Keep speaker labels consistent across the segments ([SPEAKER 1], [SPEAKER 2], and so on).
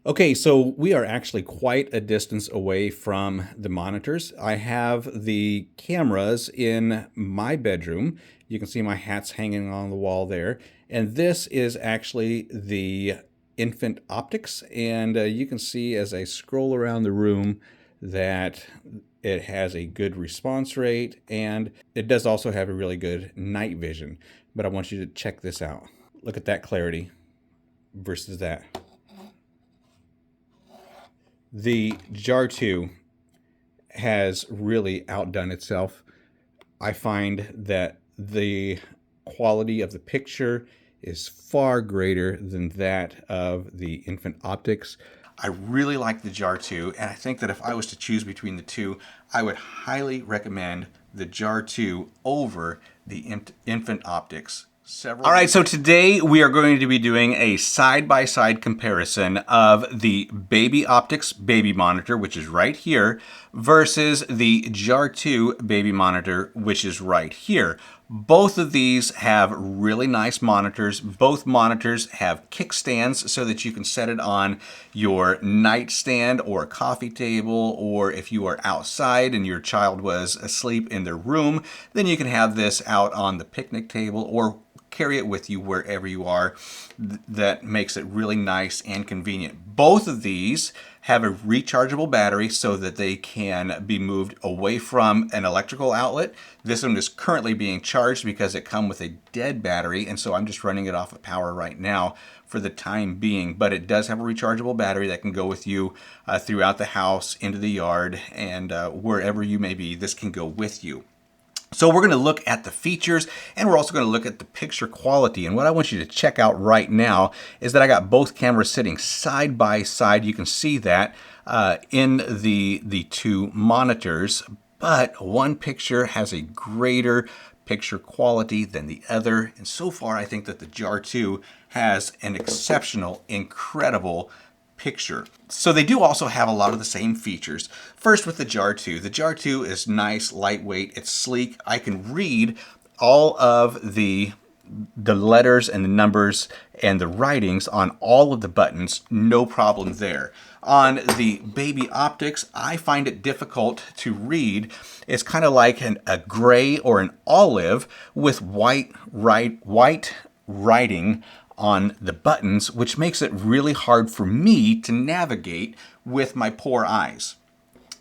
[SPEAKER 1] Okay, so we are actually quite a distance away from the monitors. I have the cameras in my bedroom. You can see my hat's hanging on the wall there. And this is actually the infant optics. And you can see as I scroll around the room that it has a good response rate, and it does also have a really good night vision. But I want you to check this out. Look at that clarity versus that. The Jartoo has really outdone itself. I find that the quality of the picture is far greater than that of the infant optics. I really like the Jartoo, and I think that if I was to choose between the two, I would highly recommend the Jartoo over the infant optics. All right, so today we are going to be doing a side-by-side comparison of the Baby Optics baby monitor, which is right here, versus the Jartoo baby monitor, which is right here. Both of these have really nice monitors. Both monitors have kickstands so that you can set it on your nightstand or a coffee table, or if you are outside and your child was asleep in their room, then you can have this out on the picnic table or carry it with you wherever you are. That makes it really nice and convenient. Both of these have a rechargeable battery so that they can be moved away from an electrical outlet. This one is currently being charged because it comes with a dead battery, and so I'm just running it off of power right now for the time being. But it does have a rechargeable battery that can go with you throughout the house, into the yard, and wherever you may be, this can go with you. So we're going to look at the features, and we're also going to look at the picture quality. And what I want you to check out right now is that I got both cameras sitting side by side. You can see that in the two monitors, but one picture has a greater picture quality than the other. And so far, I think that the Jartoo has an exceptional, incredible picture. So they do also have a lot of the same features. First with the Jartoo. The Jartoo is nice, lightweight, it's sleek. I can read all of the letters and the numbers and the writings on all of the buttons, no problem there. On the Baby Optics, I find it difficult to read. It's kind of like a gray or an olive with white writing on the buttons, which makes it really hard for me to navigate with my poor eyes.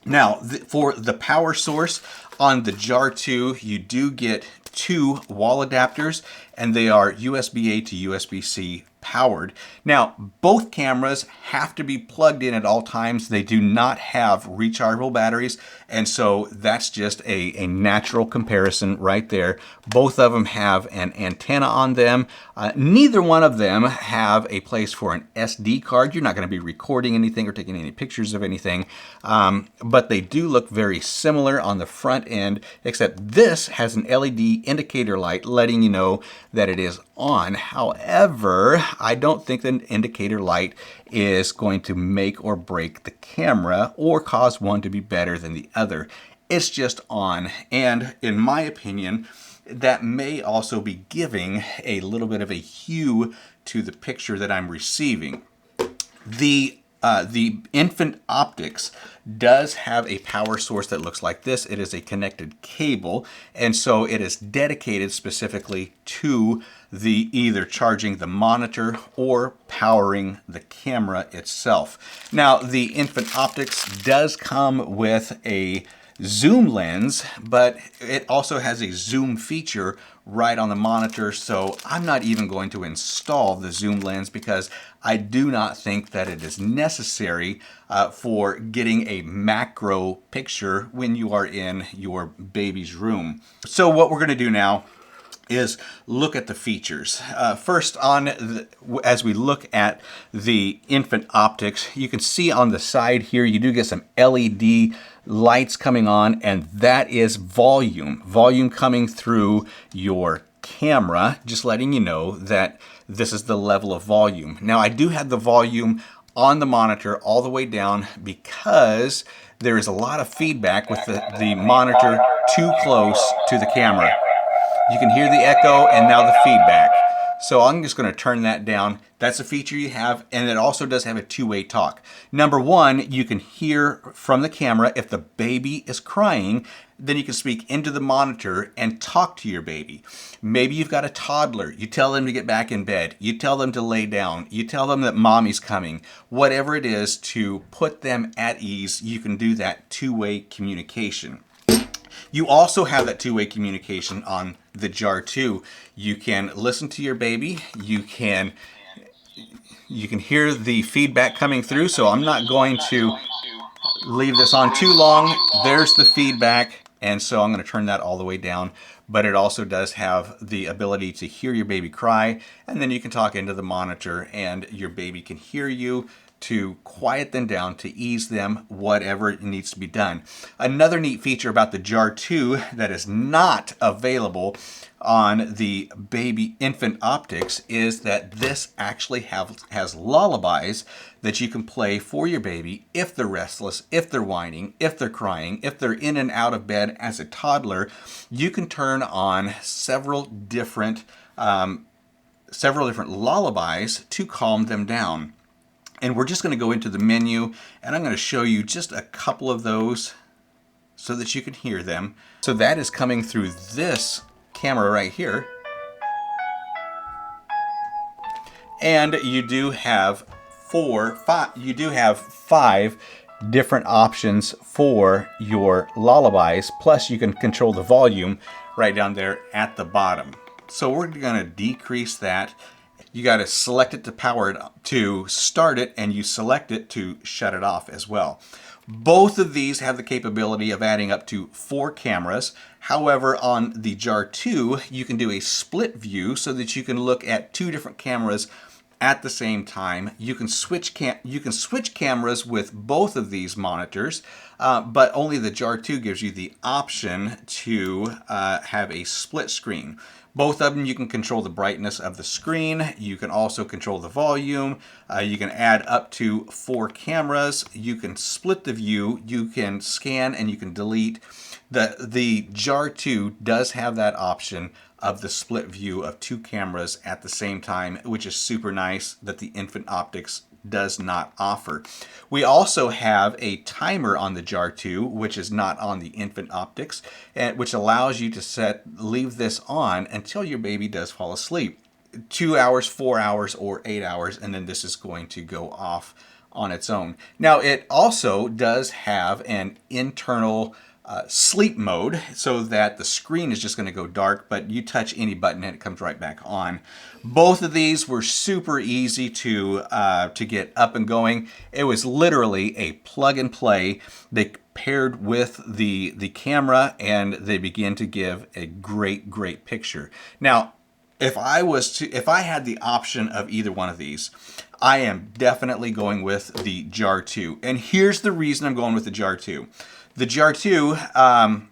[SPEAKER 1] Now, for the power source on the Jartoo, you do get two wall adapters, and they are USB-A to USB-C powered. Now, both cameras have to be plugged in at all times. They do not have rechargeable batteries, and so that's just a natural comparison right there. Both of them have an antenna on them. Neither one of them have a place for an SD card. You're not going to be recording anything or taking any pictures of anything, but they do look very similar on the front end, except this has an LED indicator light letting you know that it is on. However, I don't think the indicator light is going to make or break the camera or cause one to be better than the other. It's just on, and in my opinion, that may also be giving a little bit of a hue to the picture that I'm receiving. The infant optics does have a power source that looks like this. It is a connected cable, and so it is dedicated specifically to the either charging the monitor or powering the camera itself. Now, the infant optics does come with a zoom lens, but it also has a zoom feature right on the monitor, so I'm not even going to install the zoom lens because I do not think that it is necessary for getting a macro picture when you are in your baby's room. So what we're going to do now is look at the features. First, as we look at the infant optics, you can see on the side here, you do get some LED lights coming on, and that is volume. Volume coming through your camera, just letting you know that this is the level of volume. Now, I do have the volume on the monitor all the way down because there is a lot of feedback with the monitor too close to the camera. You can hear the echo and now the feedback. So I'm just going to turn that down. That's a feature you have, and it also does have a two-way talk. Number one, you can hear from the camera if the baby is crying, then you can speak into the monitor and talk to your baby. Maybe you've got a toddler. You tell them to get back in bed. You tell them to lay down. You tell them that mommy's coming. Whatever it is to put them at ease, you can do that two-way communication. You also have that two-way communication on the Jartoo. You can listen to your baby. You can hear the feedback coming through. So I'm not going to leave this on too long. There's the feedback, and so I'm going to turn that all the way down. But it also does have the ability to hear your baby cry, and then you can talk into the monitor and your baby can hear you to quiet them down, to ease them, whatever needs to be done. Another neat feature about the Jartoo that is not available on the baby infant optics is that this actually has lullabies that you can play for your baby if they're restless, if they're whining, if they're crying, if they're in and out of bed as a toddler. You can turn on several different lullabies to calm them down. And we're just going to go into the menu, and I'm going to show you just a couple of those so that you can hear them. So that is coming through this camera right here. And you do have five different options for your lullabies, plus you can control the volume right down there at the bottom. So we're going to decrease that. You got to select it to power it to start it, and you select it to shut it off as well. Both of these have the capability of adding up to 4 cameras. However, on the Jartoo, you can do a split view so that you can look at 2 different cameras at the same time. You can switch cameras with both of these monitors, but only the Jartoo gives you the option to have a split screen. Both of them, you can control the brightness of the screen. You can also control the volume. You can add up to 4 cameras. You can split the view. You can scan and you can delete. The Jartoo does have that option of the split view of 2 cameras at the same time, which is super nice that the Infant Optics does not offer. We also have a timer on the Jartoo, which is not on the Infant Optics, and which allows you to leave this on until your baby does fall asleep. 2 hours, 4 hours, or 8 hours, and then this is going to go off on its own. Now, it also does have an internal sleep mode, so that the screen is just going to go dark, but you touch any button and it comes right back on. Both of these were super easy to get up and going. It was literally a plug and play. They paired with the camera, and they begin to give a great picture. Now, if I had the option of either one of these, I am definitely going with the Jartoo. And here's the reason I'm going with the Jartoo. The Jartoo,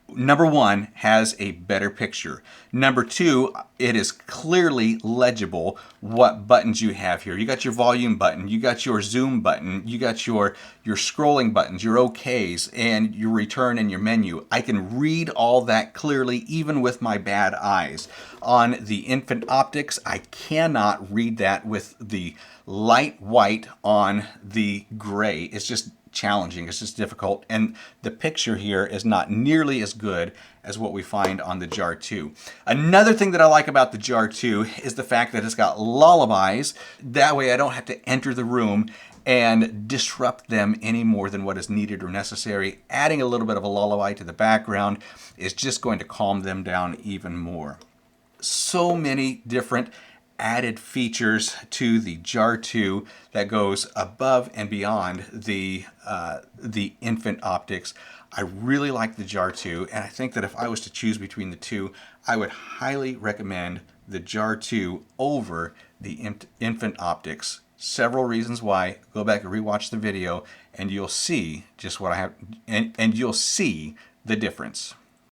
[SPEAKER 1] number one, has a better picture. Number two, it is clearly legible what buttons you have here. You got your volume button, you got your zoom button, you got your scrolling buttons, your OKs, and your return and your menu. I can read all that clearly, even with my bad eyes. On the Infant Optics, I cannot read that with the light white on the gray. It's just challenging. It's just difficult, and the picture here is not nearly as good as what we find on the Jartoo. Another thing that I like about the Jartoo is the fact that it's got lullabies. That way I don't have to enter the room and disrupt them any more than what is needed or necessary. Adding a little bit of a lullaby to the background is just going to calm them down even more. So many different added features to the Jartoo that goes above and beyond the Infant Optics. I really like the Jartoo, and I think that if I was to choose between the two, I would highly recommend the Jartoo over the Infant Optics. Several reasons why. Go back and rewatch the video, and you'll see just what I have, and you'll see the difference.